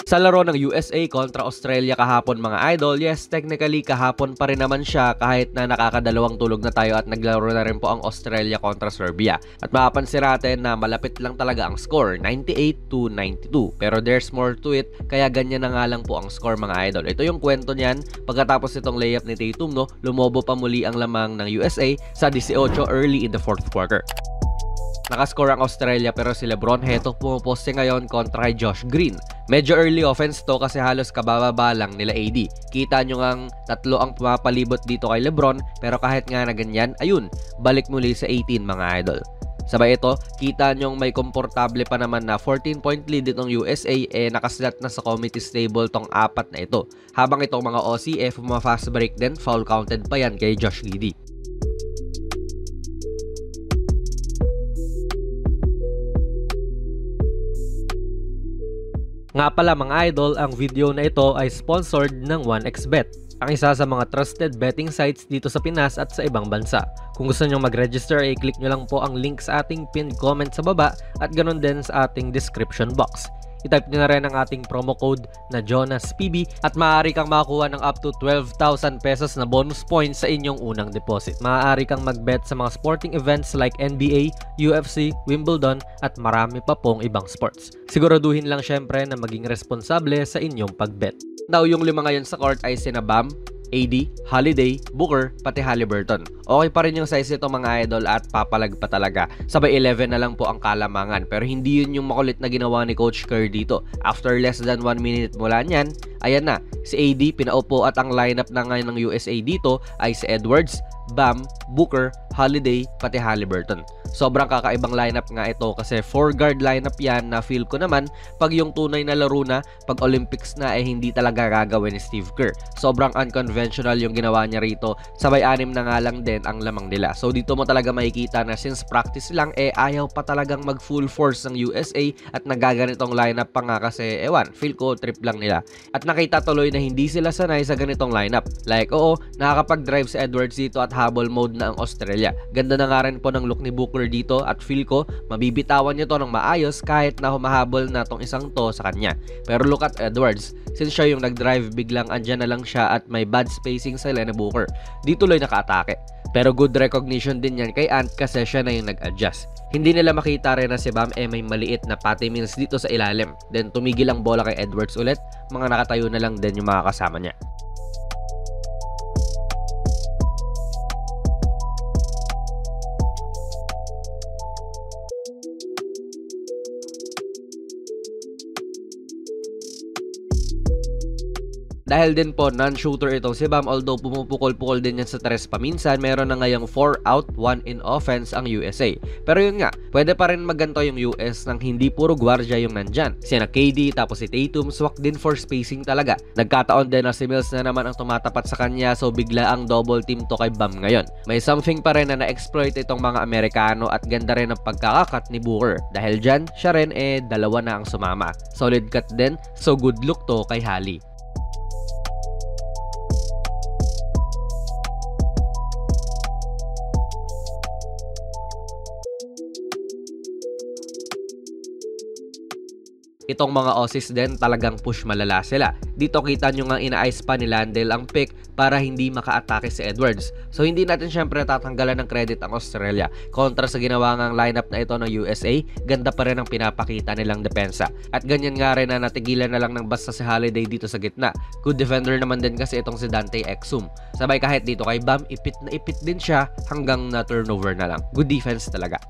Sa laro ng USA kontra Australia kahapon mga idol, yes, technically kahapon pa rin naman siya kahit na nakakadalawang tulog na tayo at naglaro na rin po ang Australia kontra Serbia. At mapapansin natin na malapit lang talaga ang score, 98-92. Pero there's more to it, kaya ganyan na nga lang po ang score mga idol. Ito yung kwento niyan, pagkatapos itong layup ni Tatum, no, lumobo pa muli ang lamang ng USA sa 18 early in the fourth quarter. Nakascore ang Australia pero si Lebron heto pumoposte ngayon kontra kay Josh Green. Medyo early offense to kasi halos kabababa lang nila AD. Kita nyo ngang tatlo ang pumapalibot dito kay Lebron pero kahit nga na ganyan, ayun, balik muli sa 18 mga idol. Sabay ito, kita nyong may komportable pa naman na 14-point lead itong USA nakaslat na sa committee stable tong apat na ito. Habang itong mga Aussie fast break din, foul counted pa yan kay Josh Giddey. Nga pala mga idol, ang video na ito ay sponsored ng 1xBet, ang isa sa mga trusted betting sites dito sa Pinas at sa ibang bansa. Kung gusto nyo mag-register, i-click nyo lang po ang link sa ating pinned comment sa baba at ganun din sa ating description box. I-type nyo na rin ang ating promo code na JONASPB at maaari kang makakuha ng up to 12,000 pesos na bonus points sa inyong unang deposit. Maaari kang mag-bet sa mga sporting events like NBA, UFC, Wimbledon at marami pa pong ibang sports. Siguraduhin lang syempre na maging responsable sa inyong pag-bet. Now, yung lima ngayon sa court ay sina Bam, AD, Holiday, Booker, pati Haliburton. Okay pa rin yung size nito mga idol at papalag pa talaga. Sabay 11 na lang po ang kalamangan pero hindi yun yung makulit na ginawa ni Coach Kerr dito. After less than 1 minute mula niyan, ayan na, si AD pinaupo at ang lineup na ngayon ng USA dito ay si Edwards, Bam, Booker, Holiday, pati Haliburton. Sobrang kakaibang lineup nga ito kasi 4-guard lineup yan na feel ko naman pag yung tunay na laro na, pag Olympics na hindi talaga gagawin ni Steve Kerr. Sobrang unconventional yung ginawa niya rito, sabay 6 na nga lang din ang lamang nila. So dito mo talaga makikita na since practice lang ayaw pa talagang mag full force ng USA at nagaganitong lineup pa nga kasi feel ko trip lang nila. At nakita tuloy na hindi sila sanay sa ganitong lineup. Like nakakapag-drive si Edwards dito at habol mode na ang Australia. Ganda na nga rin po ng look ni Booker dito at feel ko mabibitawan niya to ng maayos kahit na humahabol na tong isang to sa kanya. Pero look at Edwards, since siya yung nag-drive, biglang andyan na lang siya at may bad spacing sa Lena Booker. Di tuloy naka-atake. Pero good recognition din yan kay Ant kasi siya na yung nag-adjust. Hindi nila makita rin na si Bam may maliit na patty meals dito sa ilalim. Then tumigil ang bola kay Edwards ulit, mga nakatayo na lang din yung mga kasama niya. Dahil din po non-shooter itong si Bam, although pumupukol-pukol din yan sa tres paminsan, meron na ngayong 4 out, 1 in offense ang USA. Pero yun nga, pwede pa rin magganto yung US nang hindi puro gwardiya yung nandyan. Sina KD tapos si Tatum, swak din for spacing talaga. Nagkataon din na si Mills na naman ang tumatapat sa kanya, so bigla ang double team to kay Bam ngayon. May something pa rin na na-exploit itong mga Amerikano at ganda rin ang pagkakakat ni Booker. Dahil dyan, siya rin dalawa na ang sumama. Solid cut din, so good look to kay Hali. Itong mga Aussies din talagang push malala sila. Dito kita nyo nga ina-ice pa ni Landale ang pick para hindi maka-atake si Edwards. So hindi natin syempre tatanggalan ng credit ang Australia. Kontra sa ginawa ngang lineup na ito ng USA, ganda pa rin ang pinapakita nilang depensa. At ganyan nga rin na natigilan na lang ng basta si Holiday dito sa gitna. Good defender naman din kasi itong si Dante Exum. Sabay kahit dito kay Bam, ipit na ipit din siya hanggang na turnover na lang. Good defense talaga.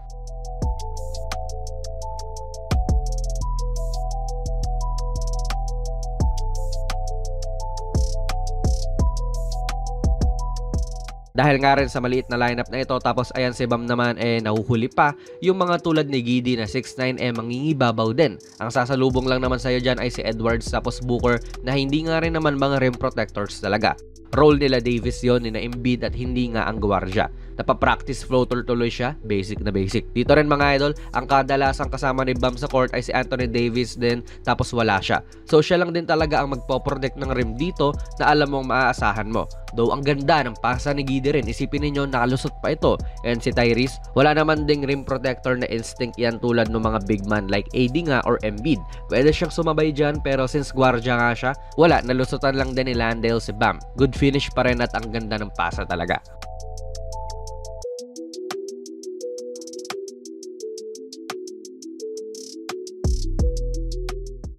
Dahil nga rin sa maliit na lineup na ito, tapos ayan si Bam naman nahuhuli pa, yung mga tulad ni Giddey na 6'9 mangingibabaw din. Ang sasalubong lang naman sa'yo dyan ay si Edwards tapos Booker na hindi nga rin naman mga rim protectors talaga. Role nila Davis yon ni na Embiid at hindi nga ang gwardiya. Napapractice floater tuloy siya, basic na basic. Dito rin mga idol, ang kadalasang kasama ni Bam sa court ay si Anthony Davis din, tapos wala siya. So siya lang din talaga ang magpo-protect ng rim dito na alam mong maaasahan mo. Though ang ganda ng pasa ni Giddey rin, isipin ninyo nakalusot pa ito. And si Tyrese, wala naman ding rim protector na instinct yan tulad ng mga big man like AD nga or Embiid. Pwede siyang sumabay dyan, pero since gwardiya nga siya, wala, nalusutan lang din ni Landale si Bam. Good finish pa rin at ang ganda ng pasa talaga.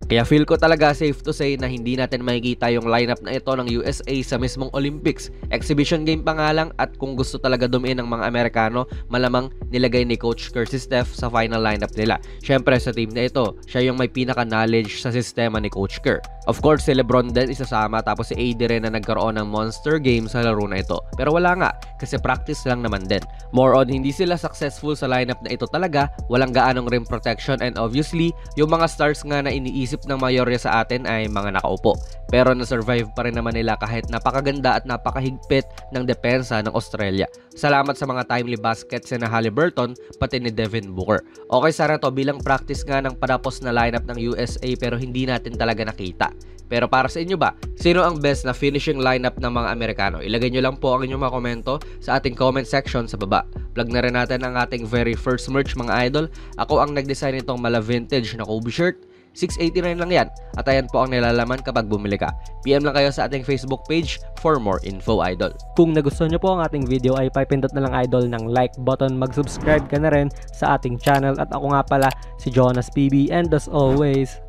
Kaya feel ko talaga safe to say na hindi natin makikita yung lineup na ito ng USA sa mismong Olympics. Exhibition game pa nga lang, at kung gusto talaga dumiin ng mga Amerikano, malamang nilagay ni Coach Kerr si Steph sa final lineup nila. Syempre sa team na ito, siya yung may pinaka-knowledge sa sistema ni Coach Kerr. Of course, si LeBron din isasama, tapos si AD rin na nagkaroon ng monster game sa laro na ito. Pero wala nga, kasi practice lang naman din. More on, hindi sila successful sa lineup na ito talaga, walang gaanong rim protection, and obviously, yung mga stars nga na iniisip ng mayorya sa atin ay mga nakaupo. Pero na-survive pa rin naman nila kahit napakaganda at napakahigpit ng depensa ng Australia. Salamat sa mga timely baskets na Haliburton pati ni Devin Booker. Okay, sana to bilang practice nga ng patapos na lineup ng USA, pero hindi natin talaga nakita. Pero para sa inyo ba, sino ang best na finishing lineup ng mga Amerikano? Ilagay nyo lang po ang inyong mga komento sa ating comment section sa baba. Plug na rin natin ang ating very first merch mga idol. Ako ang nag-design nitong mala vintage na Kobe shirt. 689 lang yan. At ayan po ang nilalaman kapag bumili ka. PM lang kayo sa ating Facebook page for more info, idol. Kung nagustuhan nyo po ang ating video ay pipindot na lang idol ng like button. Mag-subscribe ka na rin sa ating channel. At ako nga pala si Jonas PB, and as always,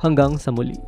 hanggang sa muli.